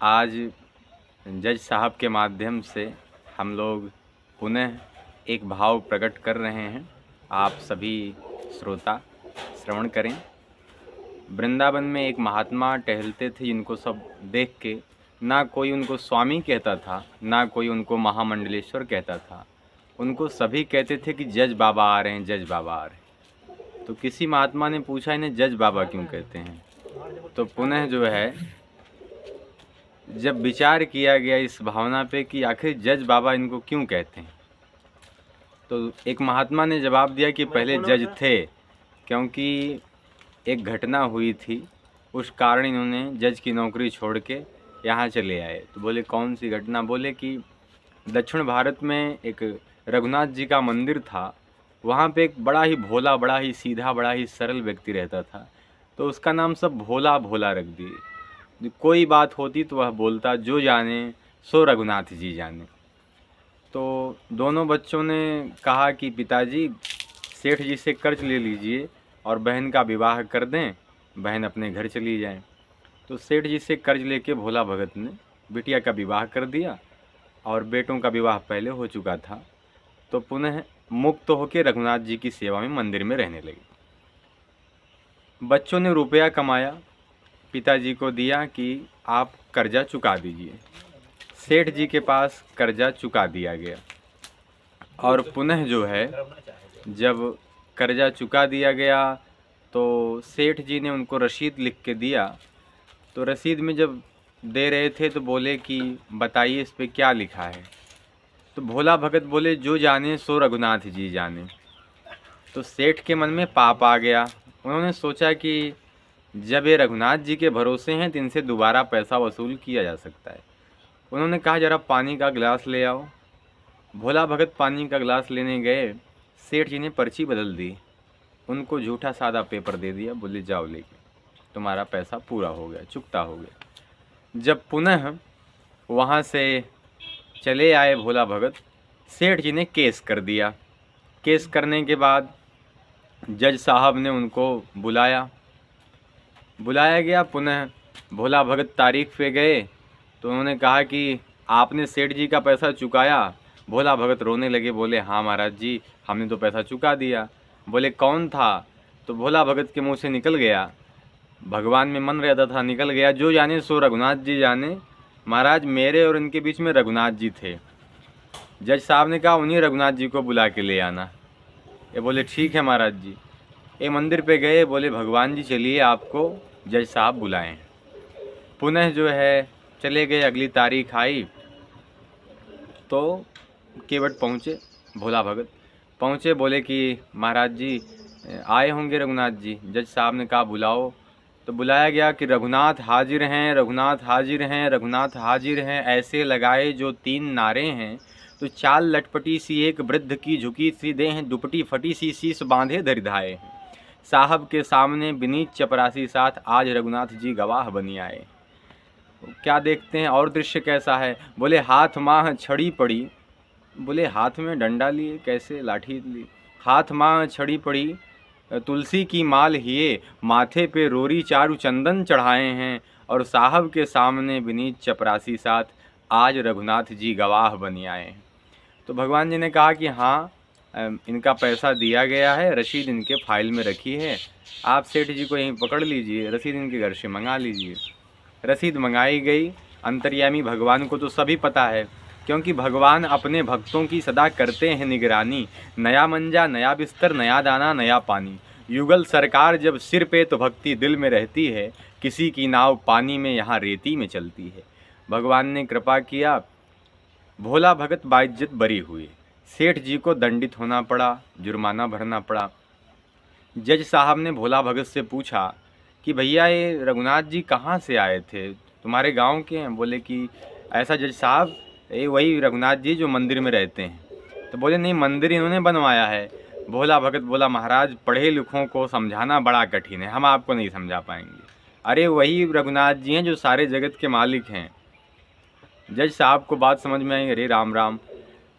आज जज साहब के माध्यम से हम लोग पुनः एक भाव प्रकट कर रहे हैं। आप सभी श्रोता श्रवण करें। वृंदावन में एक महात्मा टहलते थे, जिनको सब देख के ना कोई उनको स्वामी कहता था, ना कोई उनको महामंडलेश्वर कहता था। उनको सभी कहते थे कि जज बाबा आ रहे हैं, जज बाबा आ रहे हैं। तो किसी महात्मा ने पूछा, इन्हें जज बाबा क्यों कहते हैं? तो पुनः जो है, जब विचार किया गया इस भावना पे कि आखिर जज बाबा इनको क्यों कहते हैं, तो एक महात्मा ने जवाब दिया कि पहले जज थे, क्योंकि एक घटना हुई थी, उस कारण इन्होंने जज की नौकरी छोड़ के यहाँ चले आए। तो बोले कौन सी घटना? बोले कि दक्षिण भारत में एक रघुनाथ जी का मंदिर था। वहाँ पे एक बड़ा ही भोला, बड़ा ही सीधा, बड़ा ही सरल व्यक्ति रहता था। तो उसका नाम सब भोला भोला रख दिए। कोई बात होती तो वह बोलता, जो जाने सो रघुनाथ जी जाने। तो दोनों बच्चों ने कहा कि पिताजी, सेठ जी से कर्ज ले लीजिए और बहन का विवाह कर दें, बहन अपने घर चली जाए। तो सेठ जी से कर्ज लेके भोला भगत ने बिटिया का विवाह कर दिया, और बेटों का विवाह पहले हो चुका था। तो पुनः मुक्त होकर रघुनाथ जी की सेवा में मंदिर में रहने लगे। बच्चों ने रुपया कमाया, पिताजी को दिया कि आप कर्जा चुका दीजिए। सेठ जी के पास कर्जा चुका दिया गया, और पुनः जो है, जब कर्जा चुका दिया गया तो सेठ जी ने उनको रसीद लिख के दिया। तो रसीद में जब दे रहे थे तो बोले कि बताइए इस पे क्या लिखा है? तो भोला भगत बोले, जो जाने सो रघुनाथ जी जाने। तो सेठ के मन में पाप आ गया। उन्होंने सोचा कि जब ये रघुनाथ जी के भरोसे हैं तो इनसे दोबारा पैसा वसूल किया जा सकता है। उन्होंने कहा, जरा पानी का गिलास ले आओ। भोला भगत पानी का गिलास लेने गए। सेठ जी ने पर्ची बदल दी, उनको झूठा सादा पेपर दे दिया। बोले जाओ लेके, तुम्हारा पैसा पूरा हो गया, चुकता हो गया। जब पुनः वहाँ से चले आए भोला भगत, सेठ जी ने केस कर दिया। केस करने के बाद जज साहब ने उनको बुलाया गया। पुनः भोला भगत तारीख पे गए तो उन्होंने कहा कि आपने सेठ जी का पैसा चुकाया? भोला भगत रोने लगे, बोले हाँ महाराज जी, हमने तो पैसा चुका दिया। बोले कौन था? तो भोला भगत के मुंह से निकल गया, भगवान में मन रहता था, निकल गया, जो जाने सो रघुनाथ जी जाने। महाराज, मेरे और इनके बीच में रघुनाथ जी थे। जज साहब ने कहा, उन्हीं रघुनाथ जी को बुला के ले आना। ये बोले ठीक है महाराज जी। ये मंदिर पे गए, बोले भगवान जी चलिए, आपको जज साहब बुलाएं। पुनः जो है चले गए। अगली तारीख आई तो केवट पहुँचे, भोला भगत पहुँचे। बोले कि महाराज जी आए होंगे रघुनाथ जी। जज साहब ने कहा बुलाओ। तो बुलाया गया कि रघुनाथ हाजिर हैं, रघुनाथ हाजिर हैं, रघुनाथ हाजिर हैं। ऐसे लगाए जो 3 नारे हैं, तो चाल लटपटी सी एक वृद्ध की झुकी सी देह, दुपटी फटी सी शीश बांधे धरिधाए हैं। साहब के सामने विनीत चपरासी साथ, आज रघुनाथ जी गवाह बनी आए। क्या देखते हैं और दृश्य कैसा है? बोले हाथ माह छड़ी पड़ी। बोले हाथ में डंडा लिए, कैसे लाठी ली? हाथ माह छड़ी पड़ी, तुलसी की माल हिए, माथे पे रोरी चारु चंदन चढ़ाए हैं, और साहब के सामने विनीत चपरासी साथ, आज रघुनाथ जी गवाह बनी आए हैं। तो भगवान जी ने कहा कि हाँ, इनका पैसा दिया गया है, रसीद इनके फाइल में रखी है, आप सेठ जी को यहीं पकड़ लीजिए, रसीद इनके घर से मंगा लीजिए। रसीद मंगाई गई। अंतर्यामी भगवान को तो सभी पता है, क्योंकि भगवान अपने भक्तों की सदा करते हैं निगरानी। नया मंजा, नया बिस्तर, नया दाना, नया पानी। युगल सरकार जब सिर पे तो भक्ति दिल में रहती है, किसी की नाव पानी में यहाँ रेती में चलती है। भगवान ने कृपा किया, भोला भगत बाइज्जत बरी हुए। सेठ जी को दंडित होना पड़ा, जुर्माना भरना पड़ा। जज साहब ने भोला भगत से पूछा कि भैया ये रघुनाथ जी कहाँ से आए थे, तुम्हारे गांव के हैं? बोले कि ऐसा जज साहब, ये वही रघुनाथ जी जो मंदिर में रहते हैं। तो बोले नहीं, मंदिर इन्होंने बनवाया है। भोला भगत बोला, महाराज पढ़े लिखों को समझाना बड़ा कठिन है, हम आपको नहीं समझा पाएंगे। अरे वही रघुनाथ जी हैं जो सारे जगत के मालिक हैं। जज साहब को बात समझ में आई। अरे राम राम,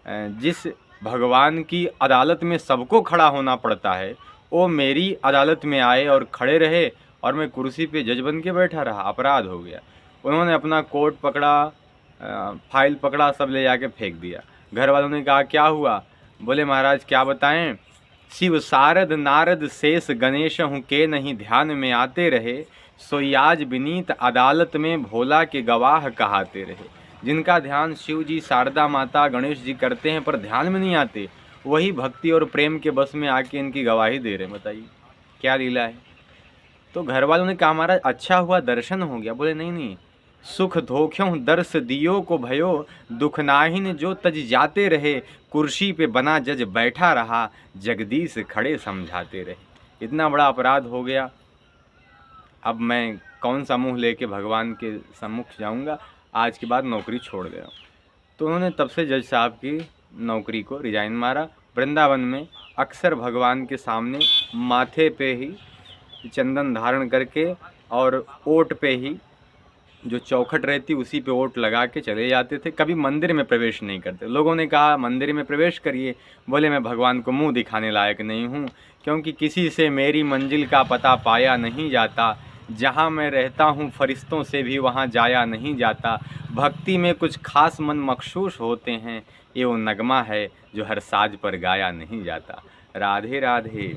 जिस भगवान की अदालत में सबको खड़ा होना पड़ता है, वो मेरी अदालत में आए और खड़े रहे, और मैं कुर्सी पे जज बन के बैठा रहा, अपराध हो गया। उन्होंने अपना कोट पकड़ा, फाइल पकड़ा, सब ले जाके फेंक दिया। घर वालों ने कहा क्या हुआ? बोले महाराज क्या बताएं, शिव सारद नारद शेष गणेश हूँ के नहीं ध्यान में आते रहे, सोई आज विनीत अदालत में भोला के गवाह कहाते रहे। जिनका ध्यान शिव जी, शारदा माता, गणेश जी करते हैं पर ध्यान में नहीं आते, वही भक्ति और प्रेम के बस में आके इनकी गवाही दे रहे हैं। बताइए क्या लीला है। तो घर वालों ने कहा महाराज अच्छा हुआ दर्शन हो गया। बोले नहीं नहीं, सुख धोख्यों दर्श दियो को भयो, दुख नाहिन जो तज जाते रहे, कुर्सी पे बना जज बैठा रहा, जगदीश खड़े समझाते रहे। इतना बड़ा अपराध हो गया, अब मैं कौन सा मुंह लेके भगवान के सम्मुख जाऊंगा, आज के बाद नौकरी छोड़ दे रहा हूँ। तो उन्होंने तब से जज साहब की नौकरी को रिजाइन मारा। वृंदावन में अक्सर भगवान के सामने माथे पे ही चंदन धारण करके और ओट पे ही जो चौखट रहती उसी पे ओट लगा के चले जाते थे। कभी मंदिर में प्रवेश नहीं करते। लोगों ने कहा मंदिर में प्रवेश करिए, बोले मैं भगवान को मुंह दिखाने लायक नहीं हूँ, क्योंकि किसी से मेरी मंजिल का पता पाया नहीं जाता, जहाँ मैं रहता हूँ फरिश्तों से भी वहाँ जाया नहीं जाता, भक्ति में कुछ खास मन मखसूस होते हैं, ये वो नगमा है जो हर साज पर गाया नहीं जाता। राधे राधे।